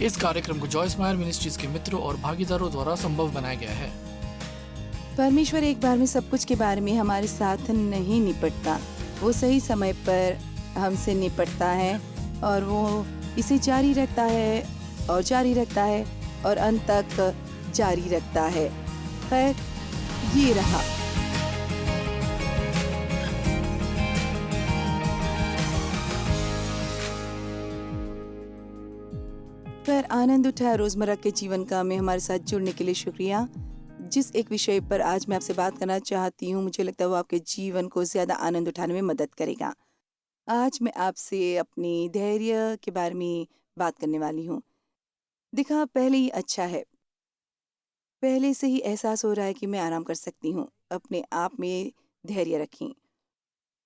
इस कार्यक्रम को जॉयस मायर मिनिस्ट्रीज के मित्रों और भागीदारों द्वारा संभव बनाया गया है। परमेश्वर एक बार में सब कुछ के बारे में हमारे साथ नहीं निपटता। वो सही समय पर हमसे निपटता है और वो इसे जारी रखता है और जारी रखता है और अंत तक जारी रखता है। खैर, ये रहा। खैर, आनंद उठाया रोजमर्रा के जीवन का में हमारे साथ जुड़ने के लिए शुक्रिया। जिस एक विषय पर आज मैं आपसे बात करना चाहती हूँ, मुझे लगता है वो आपके जीवन को ज्यादा आनंद उठाने में मदद करेगा। आज मैं आपसे अपनी धैर्य के बारे में बात करने वाली हूँ। देखा, पहले ही अच्छा है। पहले से ही एहसास हो रहा है कि मैं आराम कर सकती हूँ। अपने आप में धैर्य रखें।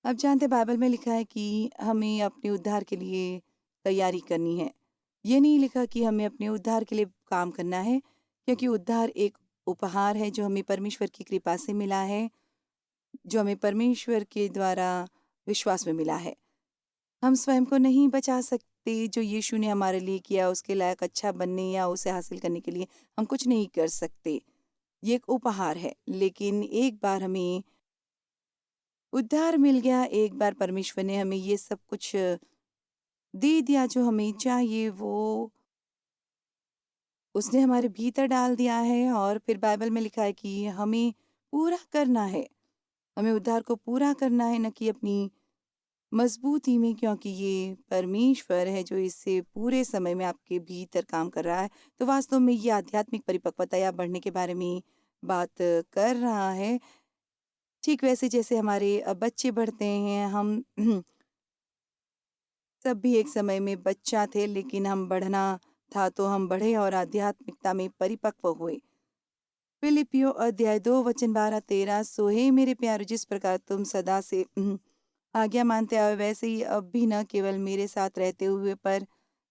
अब जानते हैं, बाइबल में लिखा है कि हमें अपने उद्धार के लिए तैयारी करनी है। ये नहीं लिखा कि हमें अपने उद्धार के लिए काम करना है, क्योंकि उद्धार एक उपहार है जो हमें परमेश्वर की कृपा से मिला है, जो हमें परमेश्वर के द्वारा विश्वास में मिला है। हम स्वयं को नहीं बचा सकते। जो यीशु ने हमारे लिए किया उसके लायक अच्छा बनने या उसे हासिल करने के लिए हम कुछ नहीं कर सकते। ये एक उपहार है, लेकिन एक बार हमें उद्धार मिल गया, एक बार परमेश्वर ने हमें ये सब कुछ दे दिया जो हमें चाहिए, वो उसने हमारे भीतर डाल दिया है। और फिर बाइबल में लिखा है कि हमें पूरा करना है। हमें उद्धार को पूरा करना है, न कि अपनी मजबूती में, क्योंकि ये परमेश्वर है जो इससे पूरे समय में आपके भीतर काम कर रहा है। तो वास्तव में ये आध्यात्मिक परिपक्वता या बढ़ने के बारे में बात कर रहा है। ठीक वैसे जैसे हमारे बच्चे बढ़ते हैं। हम सब भी एक समय में बच्चा थे, लेकिन हम बढ़ना था तो हम बढ़े और आध्यात्मिकता में परिपक्व हुए। फिलिपियो अध्याय 2 वचन 12-13। सो हे मेरे प्यारे, जिस प्रकार तुम सदा से आज्ञा मानते आए, वैसे ही अब भी न केवल मेरे साथ रहते हुए पर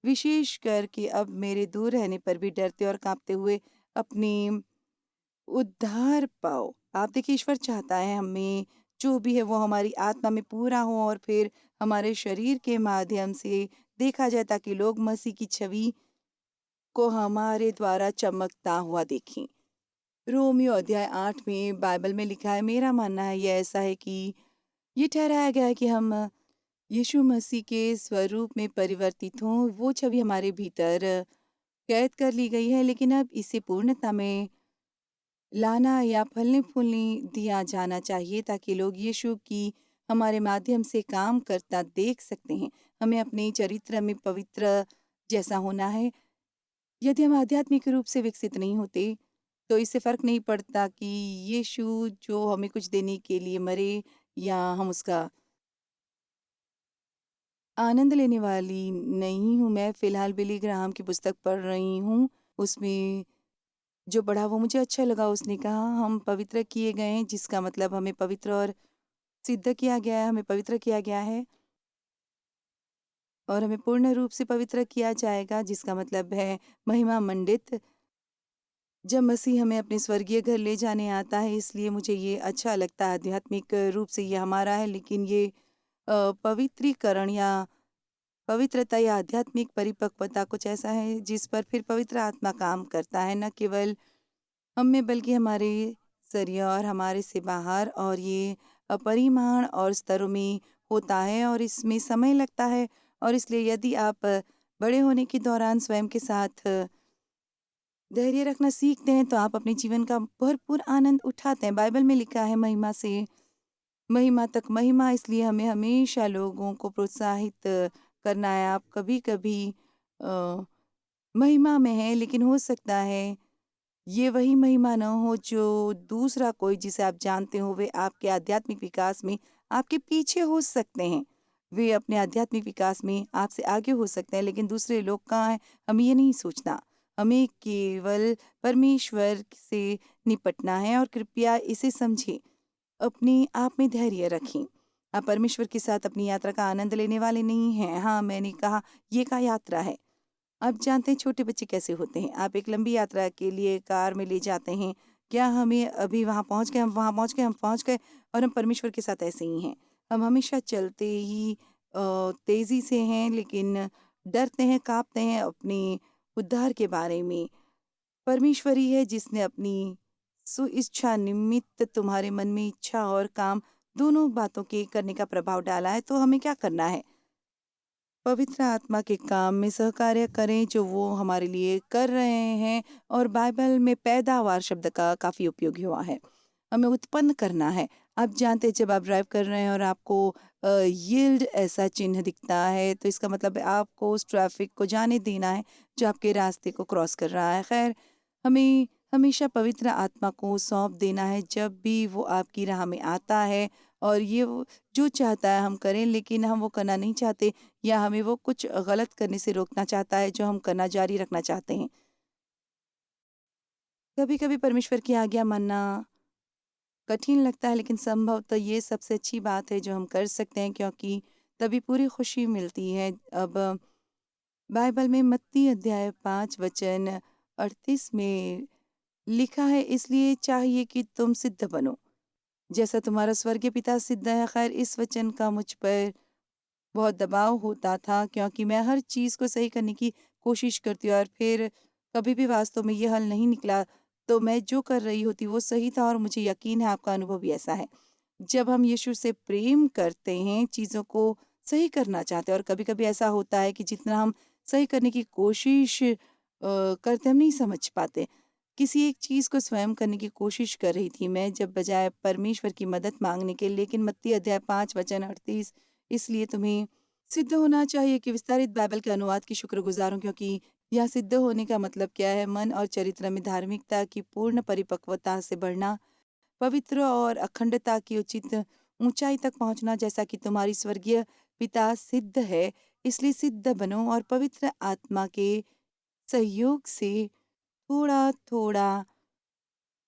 विशेष कर कि अब मेरे दूर रहने पर भी डरते और कांपते हुए अपनी उद्धार पाओ। आप देखिए, ईश्वर चाहता है हमें जो भी है वो हमारी आत्मा में पूरा हो और फिर हमारे शरीर के माध्यम से देखा जाए, ताकि लोग मसीह की छवि को हमारे द्वारा चमकता हुआ देखें। रोमियो अध्याय 8 में बाइबल में लिखा है, मेरा मानना है यह ऐसा है कि ये ठहराया गया है कि हम यीशु मसीह के स्वरूप में परिवर्तित हों। वो छवि हमारे भीतर कैद कर ली गई है, लेकिन अब इसे पूर्णता में लाना या फलने फूलने दिया जाना चाहिए, ताकि लोग यीशु की हमारे माध्यम से काम करता देख सकते हैं। हमें अपने चरित्र में पवित्र जैसा होना है। यदि हम आध्यात्मिक रूप से विकसित नहीं होते, तो इससे फर्क नहीं पड़ता कि यीशु जो हमें कुछ देने के लिए मरे या हम उसका आनंद लेने वाली नहीं हूँ। मैं फिलहाल बिली ग्राहम की पुस्तक पढ़ रही हूँ। उसमें जो पढ़ा वो मुझे अच्छा लगा। उसने कहा, हम पवित्र किए गए हैं, जिसका मतलब हमें पवित्र और सिद्ध किया गया है, हमें पवित्र किया गया है और हमें पूर्ण रूप से पवित्र किया जाएगा, जिसका मतलब है महिमा मंडित, जब मसीह हमें अपने स्वर्गीय घर ले जाने आता है। इसलिए मुझे ये अच्छा लगता है। आध्यात्मिक रूप से ये हमारा है, लेकिन ये पवित्रीकरण या पवित्रता या आध्यात्मिक परिपक्वता कुछ ऐसा है जिस पर फिर पवित्र आत्मा काम करता है, न केवल हम में बल्कि हमारे जरिए और हमारे से बाहर। और ये अपरिमाण और स्तरों में होता है और इसमें समय लगता है। और इसलिए यदि आप बड़े होने के दौरान स्वयं के साथ धैर्य रखना सीखते हैं, तो आप अपने जीवन का भरपूर आनंद उठाते हैं। बाइबल में लिखा है, महिमा से महिमा तक महिमा। इसलिए हमें हमेशा लोगों को प्रोत्साहित करना है। आप कभी कभी अ, महिमा में है, लेकिन हो सकता है ये वही महिमा न हो जो दूसरा कोई जिसे आप जानते हो। वे आपके आध्यात्मिक विकास में आपके पीछे हो सकते हैं। वे अपने आध्यात्मिक विकास में आपसे आगे हो सकते हैं, लेकिन दूसरे लोग कहाँ हैं, हमें ये नहीं सोचना। हमें केवल परमेश्वर से निपटना है और कृपया इसे समझें। अपने आप में धैर्य रखें। आप परमेश्वर के साथ अपनी यात्रा का आनंद लेने वाले नहीं हैं। हाँ, मैंने कहा ये का यात्रा है। आप जानते हैं छोटे बच्चे कैसे होते हैं। आप एक लंबी यात्रा के लिए कार में ले जाते हैं। क्या हमें अभी वहाँ पहुँच गए, हम वहाँ पहुँच गए, हम पहुँच गए। और हम परमेश्वर के साथ ऐसे ही हैं। हम हमेशा चलते ही तेज़ी से हैं, लेकिन डरते हैं, काँपते हैं, अपनी उद्धार के बारे में। परमेश्वर ही है जिसने अपनी सुइच्छा निमित्त तुम्हारे मन में इच्छा और काम दोनों बातों के करने का प्रभाव डाला है। तो हमें क्या करना है? पवित्र आत्मा के काम में सहकार्य करें जो वो हमारे लिए कर रहे हैं। और बाइबल में पैदावार शब्द का काफ़ी उपयोग हुआ है। हमें उत्पन्न करना है। आप जानते हैं जब आप ड्राइव कर रहे हैं और आपको यील्ड ऐसा चिन्ह दिखता है तो इसका मतलब है आपको उस ट्रैफिक को जाने देना है जो आपके रास्ते को क्रॉस कर रहा है। खैर, हमें हमेशा पवित्र आत्मा को सौंप देना है जब भी वो आपकी राह में आता है। और ये वो जो चाहता है हम करें, लेकिन हम वो करना नहीं चाहते या हमें वो कुछ गलत करने से रोकना चाहता है जो हम करना जारी रखना चाहते हैं। कभी कभी परमेश्वर की आज्ञा मानना कठिन लगता है, लेकिन संभवतः ये सबसे अच्छी बात है जो हम कर सकते हैं, क्योंकि तभी पूरी खुशी मिलती है। अब बाइबल में मत्ती अध्याय 5 वचन 38 में लिखा है, इसलिए चाहिए कि तुम सिद्ध बनो जैसा तुम्हारा स्वर्गीय पिता सिद्ध है। खैर, इस वचन का मुझ पर बहुत दबाव होता था, क्योंकि मैं हर चीज़ को सही करने की कोशिश करती हूँ और फिर कभी भी वास्तव में ये हल नहीं निकला। तो मैं जो कर रही होती वो सही था, और मुझे यकीन है आपका अनुभव भी ऐसा है। जब हम यीशु से प्रेम करते हैं, चीज़ों को सही करना चाहते हैं, और कभी-कभी ऐसा होता है कि जितना हम सही करने की कोशिश करते हम नहीं समझ पाते। किसी एक चीज़ को स्वयं करने की कोशिश कर रही थी मैं, जब बजाय परमेश्वर की मदद माँगने के। लेकिन मत्ती अध्याय 5 वचन 38, इसलिए तुम्हें सिद्ध होना चाहिए कि विस्तारित बाइबल के अनुवाद की शुक्रगुजार हूँ, क्योंकि यह सिद्ध होने का मतलब क्या है? मन और चरित्र में धार्मिकता की पूर्ण परिपक्वता से बढ़ना, पवित्र और अखंडता की उचित ऊंचाई तक पहुंचना, जैसा कि तुम्हारी स्वर्गीय पिता सिद्ध है। इसलिए सिद्ध बनो और पवित्र आत्मा के सहयोग से थोड़ा थोड़ा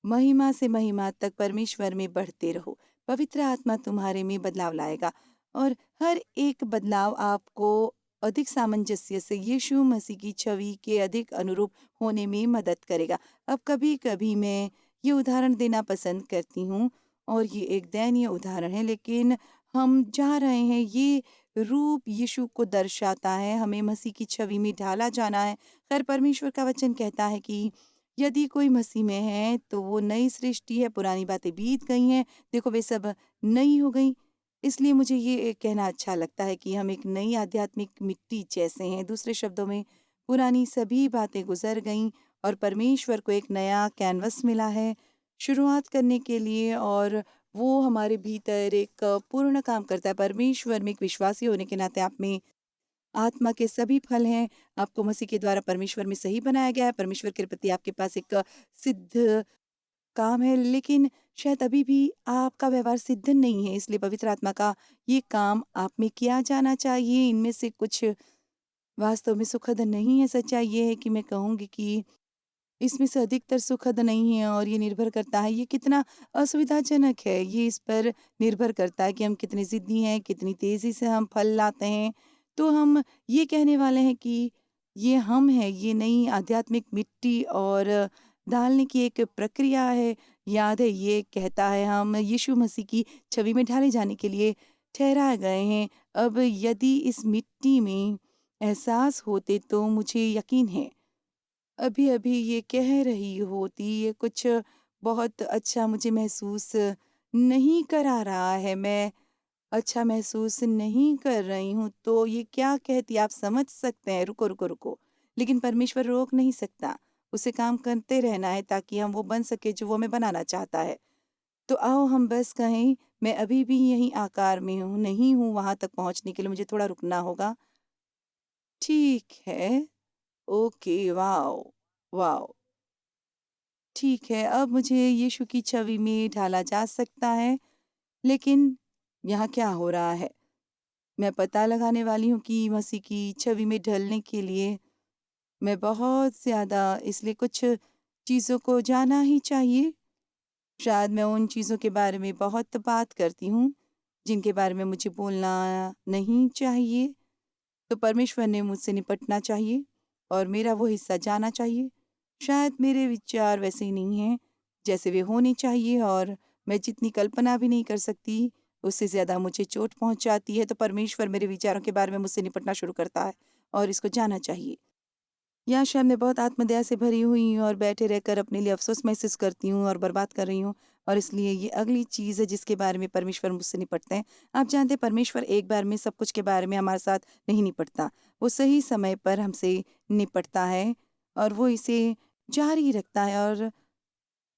महिमा से महिमा तक परमेश्वर में बढ़ते रहो। पवित्र आत्मा तुम्हारे में बदलाव लाएगा, और हर एक बदलाव आपको अधिक सामंजस्य से यीशु मसीह की छवि के अधिक अनुरूप होने में मदद करेगा। अब कभी कभी मैं ये उदाहरण देना पसंद करती हूँ, और ये एक दयनीय उदाहरण है, लेकिन हम जा रहे हैं। ये रूप यीशु को दर्शाता है, हमें मसीह की छवि में ढाला जाना है। खैर, परमेश्वर का वचन कहता है कि यदि कोई मसीह में है तो वो नई सृष्टि है, पुरानी बातें बीत गई हैं, देखो वे सब नई हो गई। इसलिए मुझे ये कहना अच्छा लगता है कि हम एक नई आध्यात्मिक मिट्टी जैसे हैं। दूसरे शब्दों में, पुरानी सभी बातें गुजर गईं और परमेश्वर को एक नया कैनवस मिला है शुरुआत करने के लिए, और वो हमारे भीतर एक पूर्ण काम करता है। परमेश्वर में एक विश्वासी होने के नाते आप में आत्मा के सभी फल हैं। आपको मसीह के द्वारा परमेश्वर में सही बनाया गया है। परमेश्वर के प्रति आपके पास एक सिद्ध काम है, लेकिन शायद अभी भी आपका व्यवहार सिद्ध नहीं है। इसलिए पवित्र आत्मा का ये काम आप में किया जाना चाहिए। इनमें से कुछ वास्तव में सुखद नहीं है। सच्चाई ये है कि मैं कहूँगी कि इसमें से अधिकतर सुखद नहीं है, और ये निर्भर करता है ये कितना असुविधाजनक है। ये इस पर निर्भर करता है कि हम कितने ज़िद्दी हैं, कितनी तेज़ी से हम फल लाते हैं। तो हम ये कहने वाले हैं कि ये हम हैं, ये नई आध्यात्मिक मिट्टी और ढालने की एक प्रक्रिया है। याद है, ये कहता है हम यीशु मसीह की छवि में ढाले जाने के लिए ठहराए गए हैं। अब यदि इस मिट्टी में एहसास होते तो मुझे यकीन है अभी-अभी ये कह रही होती, ये कुछ बहुत अच्छा मुझे महसूस नहीं करा रहा है, मैं अच्छा महसूस नहीं कर रही हूँ, तो ये क्या कहती आप समझ सकते हैं? रुको, रुको, रुको। लेकिन परमेश्वर रोक नहीं सकता, उसे काम करते रहना है ताकि हम वो बन सके जो वो हमें बनाना चाहता है। तो आओ हम बस कहें, मैं अभी भी यहीं आकार में हूँ, नहीं हूँ वहाँ तक पहुँचने के लिए मुझे थोड़ा रुकना होगा। ठीक है, ओके, वॉव! वॉव! ठीक है, अब मुझे यीशु की छवि में ढाला जा सकता है, लेकिन यहाँ क्या हो रहा है? मैं पता लगाने वाली हूँ कि मसीह की छवि में ढलने के लिए मैं बहुत ज़्यादा, इसलिए कुछ चीज़ों को जाना ही चाहिए। शायद मैं उन चीज़ों के बारे में बहुत बात करती हूँ, जिनके बारे में मुझे बोलना नहीं चाहिए। तो परमेश्वर ने मुझसे निपटना चाहिए और मेरा वो हिस्सा जाना चाहिए। शायद मेरे विचार वैसे ही नहीं हैं जैसे वे होने चाहिए, और मैं जितनी कल्पना भी नहीं कर सकती उससे ज़्यादा मुझे चोट पहुंचाती है। तो परमेश्वर मेरे विचारों के बारे में मुझसे निपटना शुरू करता है और इसको जाना चाहिए। या शायद मैं बहुत आत्मदया से भरी हुई हूँ और बैठे रहकर अपने लिए अफ़सोस महसूस करती हूँ और बर्बाद कर रही हूँ, और इसलिए ये अगली चीज़ है जिसके बारे में परमेश्वर मुझसे निपटते हैं। आप जानते हैं, परमेश्वर एक बार में सब कुछ के बारे में हमारे साथ नहीं निपटता। वो सही समय पर हमसे निपटता है और वो इसे जारी रखता है और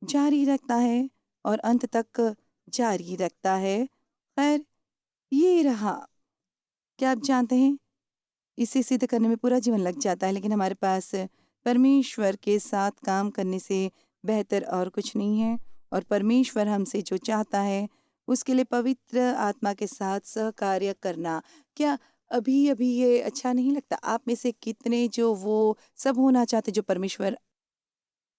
जारी रखता है और अंत तक जारी रखता है। ख़ैर, ये रहा। क्या आप जानते हैं, इसे सिद्ध करने में पूरा जीवन लग जाता है, लेकिन हमारे पास परमेश्वर के साथ काम करने से बेहतर और कुछ नहीं है। और परमेश्वर हमसे जो चाहता है, उसके लिए पवित्र आत्मा के साथ सहकार्य करना। क्या अभी-अभी ये अच्छा नहीं लगता? आप में से कितने जो वो सब होना चाहते जो परमेश्वर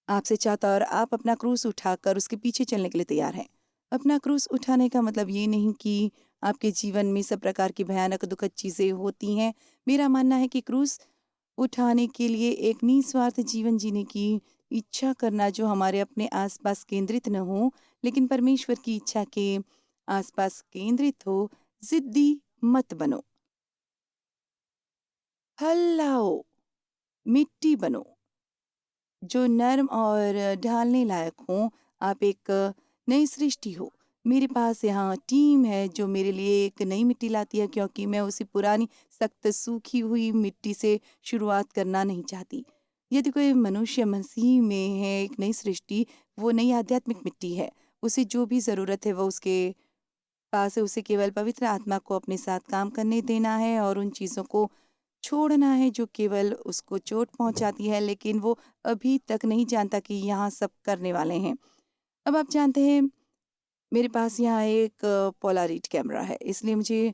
आपसे चाहता है, और आप अपना क्रूस उठाकर उसके पीछे चलने के लिए तैयार हैं? अपना क्रूस उठाने का मतलब ये नहीं कि आपके जीवन में सब प्रकार की भयानक दुखद चीज़ें होती हैं। मेरा मानना है कि क्रूस उठाने के लिए एक निस्वार्थ जीवन जीने की इच्छा करना, जो हमारे अपने आस-पास केंद्रित न हो, लेकिन परमेश्वर की इच्छा के आस-पास केंद्रित हो। ज़िद्दी मत बनो, हल्लाओ, मिट्टी बनो। जो नर्म और ढालने लायक हों। आप एक नई सृष्टि हो। मेरे पास यहाँ टीम है जो मेरे लिए एक नई मिट्टी लाती है, क्योंकि मैं उसी पुरानी सख्त सूखी हुई मिट्टी से शुरुआत करना नहीं चाहती। यदि कोई मनुष्य मसीह में है, एक नई सृष्टि, वो नई आध्यात्मिक मिट्टी है। उसे जो भी ज़रूरत है वो उसके पास है। उसे केवल पवित्र आत्मा को अपने साथ काम करने देना है और उन चीज़ों को छोड़ना है जो केवल उसको चोट पहुंचाती है, लेकिन वो अभी तक नहीं जानता कि यहाँ सब करने वाले हैं। अब आप जानते हैं, मेरे पास यहाँ एक पोलारिट कैमरा है, इसलिए मुझे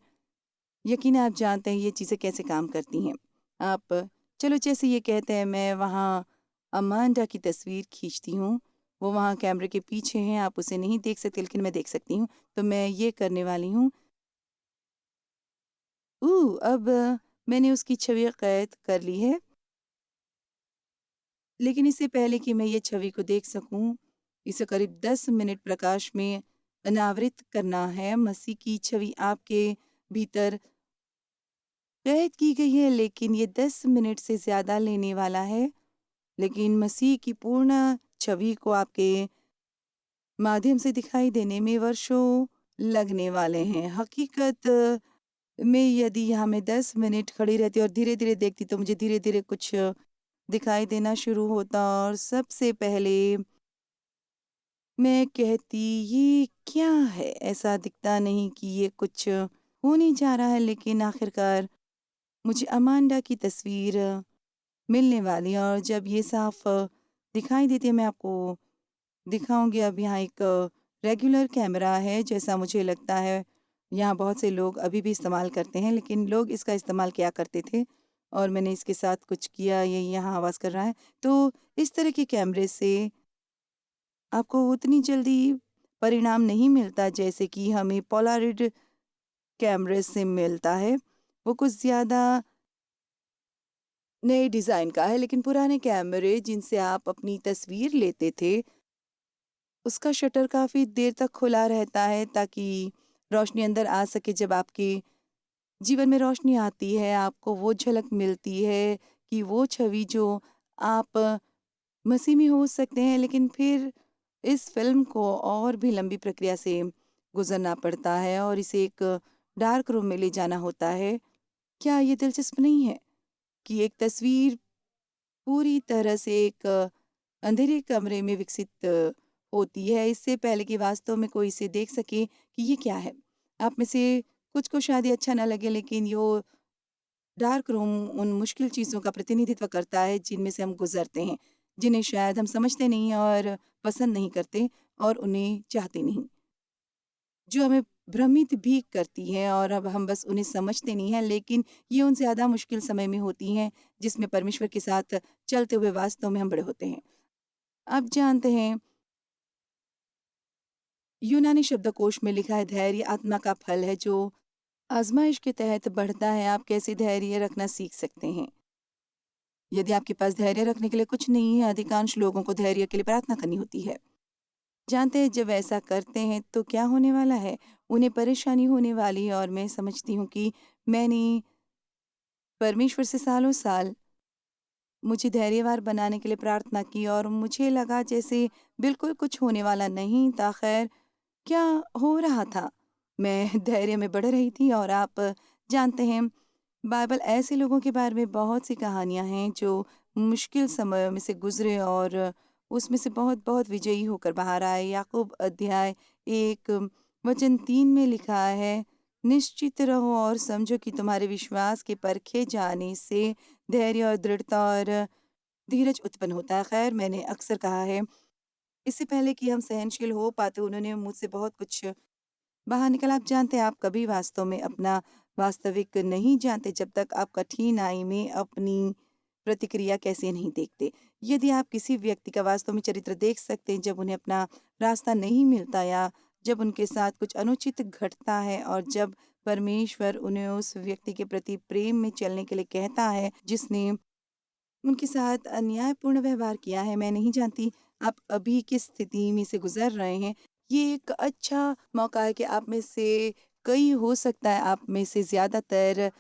यकीन है आप जानते हैं ये चीज़ें कैसे काम करती हैं। आप, चलो जैसे ये कहते हैं, मैं वहाँ अमांडा की तस्वीर खींचती हूँ। वो वहाँ कैमरे के पीछे हैं, आप उसे नहीं देख सकते लेकिन मैं देख सकती हूँ। तो मैं ये करने वाली हूँ। अब मैंने उसकी छवि कैद कर ली है। लेकिन इससे पहले कि मैं ये छवि को देख सकूं, इसे करीब 10 मिनट प्रकाश में अनावृत करना है। मसीह की छवि आपके भीतर कैद की गई है, लेकिन ये 10 मिनट से ज़्यादा लेने वाला है। लेकिन मसीह की पूर्ण छवि को आपके माध्यम से दिखाई देने में वर्षों लगने वाले हैं। हकीकत में यदि यहाँ मैं 10 मिनट खड़ी रहती और धीरे-धीरे देखती, तो मुझे धीरे-धीरे कुछ दिखाई देना शुरू होता, और सबसे पहले मैं कहती, ये क्या है? ऐसा दिखता नहीं कि ये कुछ होने जा रहा है, लेकिन आखिरकार मुझे अमांडा की तस्वीर मिलने वाली है, और जब ये साफ दिखाई देती है, मैं आपको दिखाऊंगी। अब यहाँ एक रेगुलर कैमरा है, जैसा मुझे लगता है यहाँ बहुत से लोग अभी भी इस्तेमाल करते हैं, लेकिन लोग इसका इस्तेमाल किया करते थे और मैंने इसके साथ कुछ किया, ये यहाँ आवाज़ कर रहा है। तो इस तरह के कैमरे से आपको उतनी जल्दी परिणाम नहीं मिलता जैसे कि हमें पोलारिड कैमरे से मिलता है। वो कुछ ज़्यादा नए डिज़ाइन का है, लेकिन पुराने कैमरे जिनसे आप अपनी तस्वीर लेते थे, उसका शटर काफ़ी देर तक खुला रहता है ताकि रोशनी अंदर आ सके। जब आपके जीवन में रोशनी आती है, आपको वो झलक मिलती है कि वो छवि जो आप मसीह में हो सकते हैं, लेकिन फिर इस फ़िल्म को और भी लंबी प्रक्रिया से गुज़रना पड़ता है और इसे एक डार्क रूम में ले जाना होता है। क्या ये दिलचस्प नहीं है कि एक तस्वीर पूरी तरह से एक अंधेरे कमरे में विकसित होती है, इससे पहले कि वास्तव में कोई इसे देख सके कि ये क्या है। आप में से कुछ को शायद ये अच्छा ना लगे, लेकिन यो डार्क रूम उन मुश्किल चीज़ों का प्रतिनिधित्व करता है जिनमें से हम गुज़रते हैं, जिन्हें शायद हम समझते नहीं और पसंद नहीं करते और उन्हें चाहते नहीं। जो हमें भ्रमित भी करती हैं और अब हम बस उन्हें समझते नहीं हैं, लेकिन ये उन ज़्यादा मुश्किल समय में होती हैं जिसमें परमेश्वर के साथ चलते हुए वास्तव में हम बड़े होते हैं। आप जानते हैं, यूनानी शब्दकोश में लिखा है, धैर्य आत्मा का फल है जो आज़माइश के तहत बढ़ता है। आप कैसे धैर्य रखना सीख सकते हैं? यदि आपके पास धैर्य रखने के लिए कुछ नहीं है, अधिकांश लोगों को धैर्य के लिए प्रार्थना करनी होती है। जानते हैं, जब ऐसा करते हैं तो क्या होने वाला है? उन्हें परेशानी होने वाली है, और मैं समझती हूँ कि मैंने परमेश्वर से सालों साल मुझे धैर्यवान बनाने के लिए प्रार्थना की और मुझे लगा जैसे बिल्कुल कुछ होने वाला नहीं था। खैर, क्या हो रहा था? मैं धैर्य में बढ़ रही थी और आप जानते हैं, बाइबल ऐसे लोगों के बारे में बहुत सी कहानियाँ हैं जो मुश्किल समय में से गुज़रे और उसमें से बहुत-बहुत विजयी होकर बाहर आए। याकूब अध्याय 1 वचन 3 में लिखा है, निश्चित रहो और समझो कि तुम्हारे विश्वास के परखे जाने से धैर्य और दृढ़ता और धीरज उत्पन्न होता है। खैर, मैंने अक्सर कहा है, इससे पहले कि हम सहनशील हो पाते, उन्होंने मुझसे बहुत कुछ बाहर निकला। आप जानते हैं, आप कभी वास्तव में अपना वास्तविक नहीं जानते जब तक आप कठिनाई में अपनी प्रतिक्रिया कैसे नहीं देखते। यदि आप किसी व्यक्ति का वास्तव में चरित्र देख सकते हैं जब उन्हें अपना रास्ता नहीं मिलता या जब उनके साथ कुछ अनुचित घटता है और जब परमेश्वर उन्हें उस व्यक्ति के प्रति प्रेम में चलने के लिए कहता है जिसने उनके साथ अन्यायपूर्ण व्यवहार किया है। मैं नहीं जानती आप अभी किस स्थिति में से गुज़र रहे हैं। ये एक अच्छा मौका है कि आप में से कई, हो सकता है आप में से ज़्यादातर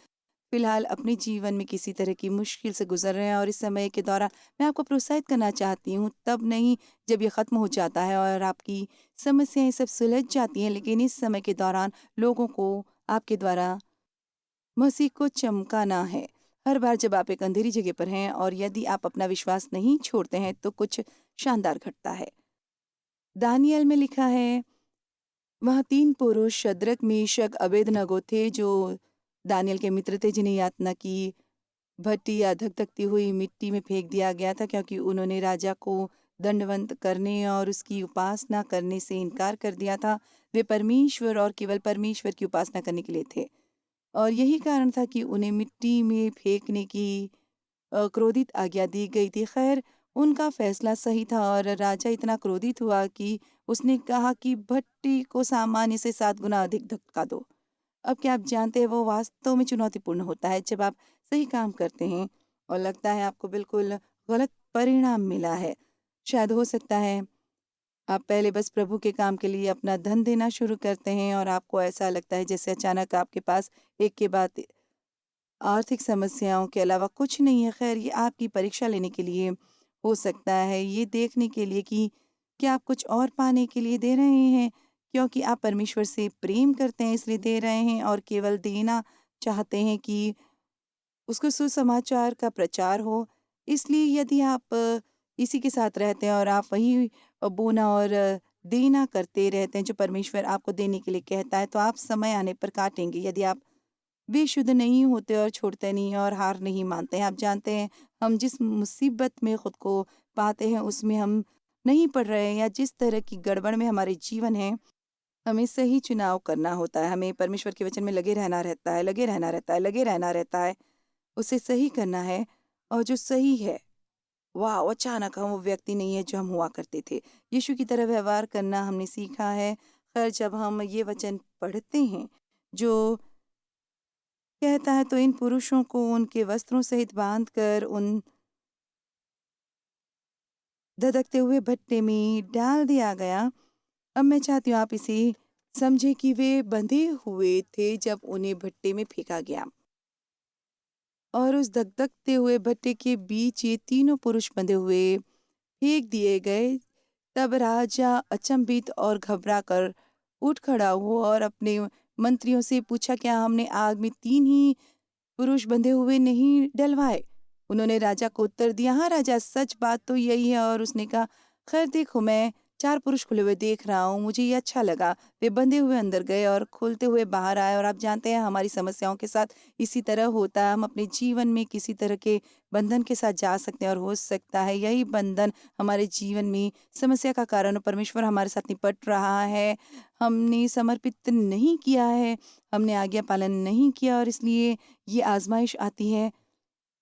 फ़िलहाल अपने जीवन में किसी तरह की मुश्किल से गुज़र रहे हैं और इस समय के दौरान मैं आपको प्रोत्साहित करना चाहती हूँ, तब नहीं जब ये ख़त्म हो जाता है और आपकी समस्याएँ सब सुलझ जाती हैं, लेकिन इस समय के दौरान लोगों को आपके द्वारा मसीह को चमकाना है। हर बार जब आप एक अंधेरी जगह पर हैं और यदि आप अपना विश्वास नहीं छोड़ते हैं, तो कुछ शानदार घटता है। दानिय्येल में लिखा है, वहाँ 3 पुरुष शद्रक, मेशक, अबेदनगो थे जो दानिय्येल के मित्र थे, जिन्हें यातना की भट्ठी या धधकती हुई मिट्टी में फेंक दिया गया था क्योंकि उन्होंने राजा को दंडवत करने और उसकी उपासना करने से इनकार कर दिया था। वे परमेश्वर और केवल परमेश्वर की उपासना करने के लिए थे। और यही कारण था कि उन्हें मिट्टी में फेंकने की क्रोधित आज्ञा दी गई थी। खैर, उनका फैसला सही था और राजा इतना क्रोधित हुआ कि उसने कहा कि भट्टी को सामान्य से 7 गुना अधिक धक्का दो। अब क्या आप जानते हैं, वो वास्तव में चुनौतीपूर्ण होता है जब आप सही काम करते हैं और लगता है आपको बिल्कुल गलत परिणाम मिला है। शायद हो सकता है आप पहले बस प्रभु के काम के लिए अपना धन देना शुरू करते हैं और आपको ऐसा लगता है जैसे अचानक आपके पास एक के बाद आर्थिक समस्याओं के अलावा कुछ नहीं है। खैर, ये आपकी परीक्षा लेने के लिए हो सकता है, ये देखने के लिए कि क्या आप कुछ और पाने के लिए दे रहे हैं, क्योंकि आप परमेश्वर से प्रेम करते हैं इसलिए दे रहे हैं और केवल देना चाहते हैं कि उसको सुसमाचार का प्रचार हो। इसलिए यदि आप इसी के साथ रहते हैं और आप वही बोना और देना करते रहते हैं जो परमेश्वर आपको देने के लिए कहता है, तो आप समय आने पर काटेंगे। यदि आप बेशुद्ध नहीं होते और छोड़ते नहीं और हार नहीं मानते हैं। आप जानते हैं, हम जिस मुसीबत में खुद को पाते हैं उसमें हम नहीं पड़ रहे हैं या जिस तरह की गड़बड़ में हमारे जीवन है, हमें सही चुनाव करना होता है। हमें परमेश्वर के वचन में लगे रहना रहता है, लगे रहना रहता है, लगे रहना रहता है। उसे सही करना है और जो सही है, वाह! अचानक हम वो व्यक्ति नहीं है जो हम हुआ करते थे। यीशु की तरह व्यवहार करना हमने सीखा है। खैर, जब हम ये वचन पढ़ते हैं जो कहता है, तो इन पुरुषों को उनके वस्त्रों सहित बांधकर उन धधकते हुए भट्टे में डाल दिया गया। अब मैं चाहती हूँ आप इसे समझें कि वे बंधे हुए थे जब उन्हें भट्टे में फेंका गया और उस धधकते हुए भट्टे के बीच ये तीनों पुरुष बंधे हुए फेंक दिए गए। तब राजा अचंभित और घबरा कर उठ खड़ा हुआ और अपने मंत्रियों से पूछा, क्या हमने आग में 3 ही पुरुष बंधे हुए नहीं डलवाए? उन्होंने राजा को उत्तर दिया, हाँ राजा, सच बात तो यही है। और उसने कहा, खैर देखो, मैं 4 पुरुष खुले हुए देख रहा हूँ, मुझे ये अच्छा लगा। वे बंधे हुए अंदर गए और खुलते हुए बाहर आए। और आप जानते हैं, हमारी समस्याओं के साथ इसी तरह होता है। हम अपने जीवन में किसी तरह के बंधन के साथ जा सकते हैं और हो सकता है यही बंधन हमारे जीवन में समस्या का कारण हो। परमेश्वर हमारे साथ निपट रहा है, हमने समर्पित नहीं किया है, हमने आज्ञा पालन नहीं किया और इसलिए ये आज़माइश आती है।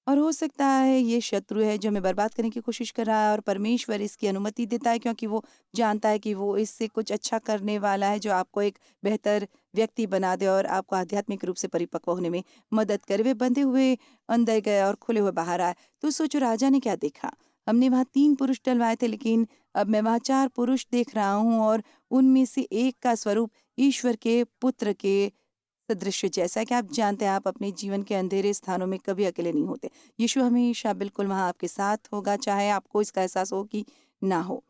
और हो सकता है ये शत्रु है जो हमें बर्बाद करने की कोशिश कर रहा है और परमेश्वर इसकी अनुमति देता है क्योंकि वो जानता है कि वो इससे कुछ अच्छा करने वाला है, जो आपको एक बेहतर व्यक्ति बना दे और आपको आध्यात्मिक रूप से परिपक्व होने में मदद करे। वे बंधे हुए अंदर गए और खुले हुए बाहर आए। तो सोचो, राजा ने क्या देखा? हमने वहाँ 3 पुरुष डलवाए थे, लेकिन अब मैं वहाँ 4 पुरुष देख रहा हूँ और उनमें से एक का स्वरूप ईश्वर के पुत्र के सदृश जैसा कि आप जानते हैं, आप अपने जीवन के अंधेरे स्थानों में कभी अकेले नहीं होते। यीशु हमेशा बिल्कुल वहाँ आपके साथ होगा, चाहे आपको इसका एहसास हो कि ना हो।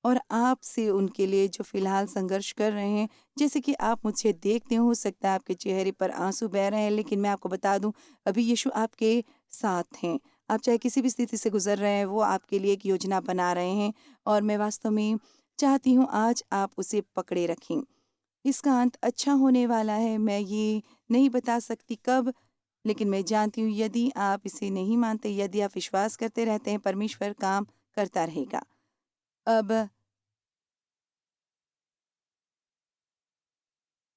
और आपसे उनके लिए जो फ़िलहाल संघर्ष कर रहे हैं, जैसे कि आप मुझसे देखते हो सकता है आपके चेहरे पर आँसू बह रहे हैं, लेकिन मैं आपको बता दूँ, अभी यीशु आपके साथ हैं। आप चाहे किसी भी स्थिति से गुज़र रहे हैं, वो आपके लिए एक योजना बना रहे हैं और मैं वास्तव में चाहती हूँ आज आप उसे पकड़े रखें। इसका अंत अच्छा होने वाला है, मैं ये नहीं बता सकती कब, लेकिन मैं जानती हूँ यदि आप इसे नहीं मानते, यदि आप विश्वास करते रहते हैं, परमेश्वर काम करता रहेगा। अब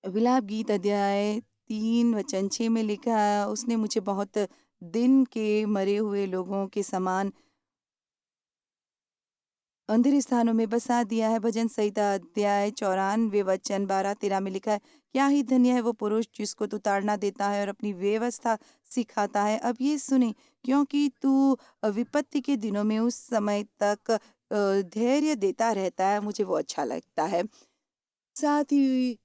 विलाप गीत अध्याय 3 वचन 6 में लिखा है, उसने मुझे बहुत दिन के मरे हुए लोगों के समान अंधेरे स्थानों में बसा दिया है। भजन संहिता अध्याय 94 वचन 12-13 में लिखा है, क्या ही धन्य है वो पुरुष जिसको तू ताड़ना देता है और अपनी व्यवस्था सिखाता है। अब ये सुने, क्योंकि तू विपत्ति के दिनों में उस समय तक धैर्य देता रहता है, मुझे वो अच्छा लगता है। साथ ही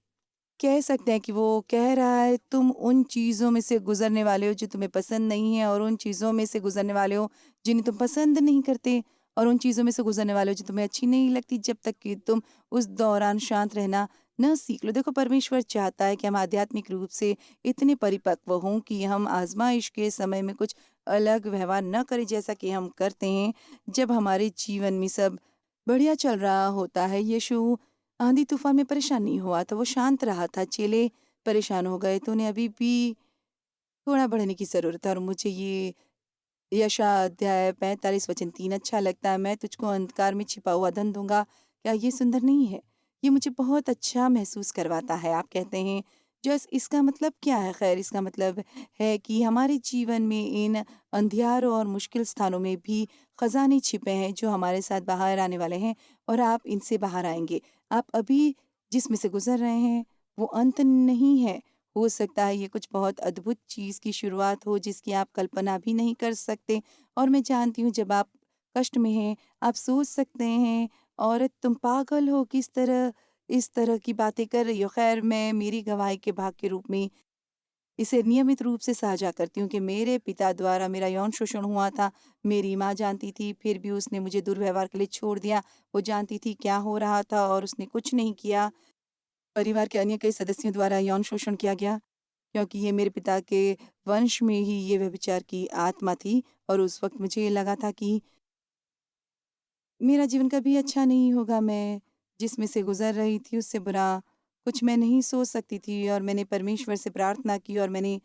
कह सकते हैं कि वो कह रहा है, तुम उन चीज़ों में से गुज़रने वाले हो जो तुम्हें पसंद नहीं है, और उन चीज़ों में से गुज़रने वाले हो जिन्हें तुम पसंद नहीं करते, और उन चीज़ों में से गुज़रने वाले हो जो तुम्हें अच्छी नहीं लगती, जब तक कि तुम उस दौरान शांत रहना न सीख लो। देखो, परमेश्वर चाहता है कि हम आध्यात्मिक रूप से इतने परिपक्व हों कि हम आज़माइश के समय में कुछ अलग व्यवहार न करें जैसा कि हम करते हैं जब हमारे जीवन में सब बढ़िया चल रहा होता है। यीशु आंधी तूफान में परेशान नहीं हुआ था, वो शांत रहा था। चेले परेशान हो गए तो उन्हें अभी भी थोड़ा बढ़ने की ज़रूरत है। और मुझे ये यशायाह अध्याय 45 वचन 3 अच्छा लगता है, मैं तुझको अंधकार में छिपा हुआ धन दूंगा। क्या ये सुंदर नहीं है? ये मुझे बहुत अच्छा महसूस करवाता है। आप कहते हैं, जस इसका मतलब क्या है? खैर, इसका मतलब है कि हमारे जीवन में इन अंधियारों और मुश्किल स्थानों में भी खजाने छिपे हैं जो हमारे साथ बाहर आने वाले हैं, और आप इनसे बाहर आएंगे। आप अभी जिसमें से गुजर रहे हैं वो अंत नहीं है। हो सकता है ये कुछ बहुत अद्भुत चीज़ की शुरुआत हो जिसकी आप कल्पना भी नहीं कर सकते। और मैं जानती हूँ, जब आप कष्ट में हैं, आप सोच सकते हैं, औरत तुम पागल हो, किस तरह इस तरह की बातें कर रही हो। खैर, मैं मेरी गवाही के भाग के रूप में इसे नियमित रूप से साझा करती हूँ कि मेरे पिता द्वारा मेरा यौन शोषण हुआ था। मेरी माँ जानती थी, फिर भी उसने मुझे दुर्व्यवहार के लिए छोड़ दिया। वो जानती थी क्या हो रहा था और उसने कुछ नहीं किया। परिवार के अन्य कई सदस्यों द्वारा यौन शोषण किया गया, क्योंकि ये मेरे पिता के वंश में ही ये व्यभिचार की आत्मा थी। और उस वक़्त मुझे ये लगा था कि मेरा जीवन कभी अच्छा नहीं होगा। मैं जिसमें से गुज़र रही थी उससे बुरा कुछ मैं नहीं सोच सकती थी, और मैंने परमेश्वर से प्रार्थना की और मैंने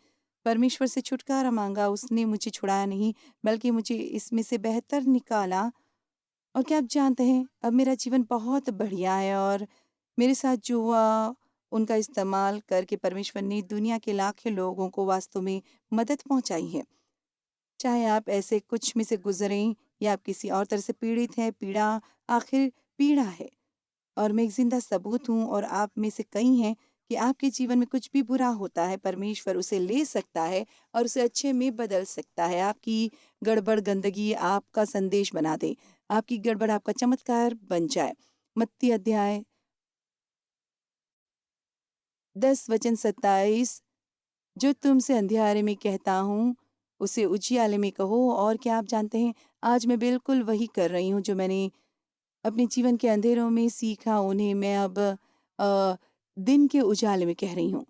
परमेश्वर से छुटकारा माँगा। उसने मुझे छुड़ाया नहीं, बल्कि मुझे इसमें से बेहतर निकाला। और क्या आप जानते हैं, अब मेरा जीवन बहुत बढ़िया है, और मेरे साथ जो हुआ उनका इस्तेमाल करके परमेश्वर ने दुनिया के लाखों लोगों को वास्तव में मदद पहुंचाई है। चाहे आप ऐसे कुछ में से गुजरें या आप किसी और तरह से पीड़ित हैं, पीड़ा आखिर पीड़ा है। और मैं एक जिंदा सबूत हूँ, और आप में से कई हैं कि आपके जीवन में कुछ भी बुरा होता है, परमेश्वर उसे ले सकता है और उसे अच्छे में बदल सकता है। आपकी गड़बड़ गंदगी आपका संदेश बना दे, आपकी गड़बड़ आपका चमत्कार बन जाए। मत्ती अध्याय 10 वचन 27, जो तुमसे अंधियारे में कहता हूँ उसे उजियाले में कहो। और क्या आप जानते हैं, आज मैं बिल्कुल वही कर रही हूँ जो मैंने अपने जीवन के अंधेरों में सीखा, उन्हें मैं अब दिन के उजाले में कह रही हूँ।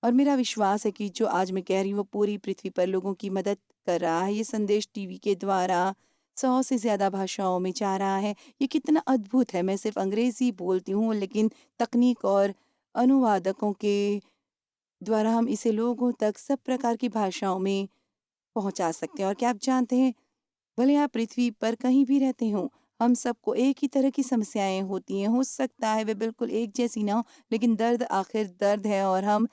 और मेरा विश्वास है कि जो आज मैं कह रही हूँ वो पूरी पृथ्वी पर लोगों की मदद कर रहा है। ये संदेश टीवी के द्वारा 100 से ज़्यादा भाषाओं में जा रहा है। ये कितना अद्भुत है। मैं सिर्फ अंग्रेज़ी बोलती हूँ, लेकिन तकनीक और अनुवादकों के द्वारा हम इसे लोगों तक सब प्रकार की भाषाओं में पहुँचा सकते हैं। और क्या आप जानते हैं, भले आप पृथ्वी पर कहीं भी रहते हों, हम सबको एक ही तरह की समस्याएँ होती हैं। हो सकता है वे बिल्कुल एक जैसी ना हो, लेकिन दर्द आखिर दर्द है, और हम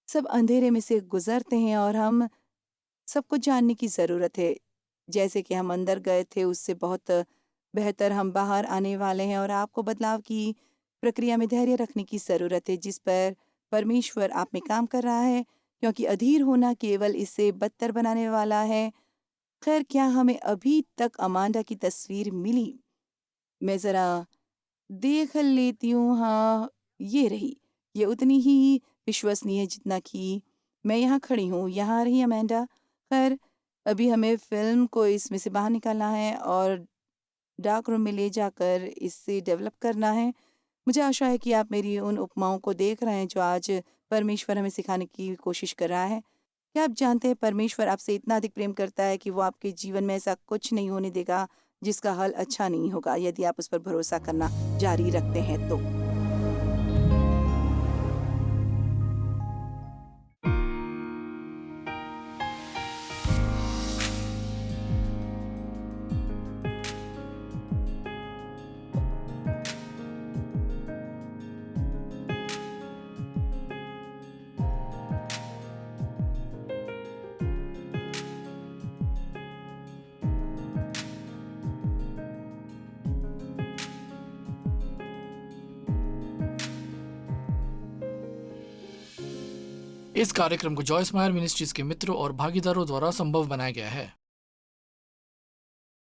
सब अंधेरे में से गुज़रते हैं, और हम सबको जानने की ज़रूरत है। जैसे कि हम अंदर गए थे, उससे बहुत बेहतर हम बाहर आने वाले हैं, और आपको बदलाव की प्रक्रिया में धैर्य रखने की ज़रूरत है, जिस पर परमेश्वर आप में काम कर रहा है, क्योंकि अधीर होना केवल इसे बदतर बनाने वाला है। खैर, क्या हमें अभी तक अमांडा की तस्वीर मिली? मैं ज़रा देख लेती हूँ। हाँ, ये रही। ये उतनी ही विश्वसनीय है जितना कि मैं यहाँ खड़ी हूँ, यहाँ आ रही अमेंडा। खैर, अभी हमें फ़िल्म को इसमें से बाहर निकालना है और डार्क रूम में ले जाकर इसे डेवलप करना है। मुझे आशा है कि आप मेरी उन उपमाओं को देख रहे हैं जो आज परमेश्वर हमें सिखाने की कोशिश कर रहा है। क्या आप जानते हैं परमेश्वर आपसे इतना अधिक प्रेम करता है कि वो आपके जीवन में ऐसा कुछ नहीं होने देगा जिसका हल अच्छा नहीं होगा, यदि आप उस पर भरोसा करना जारी रखते हैं तो। इस कार्यक्रम को जॉयस मायर मिनिस्ट्रीज के मित्रों और भागीदारों द्वारा संभव बनाया गया है।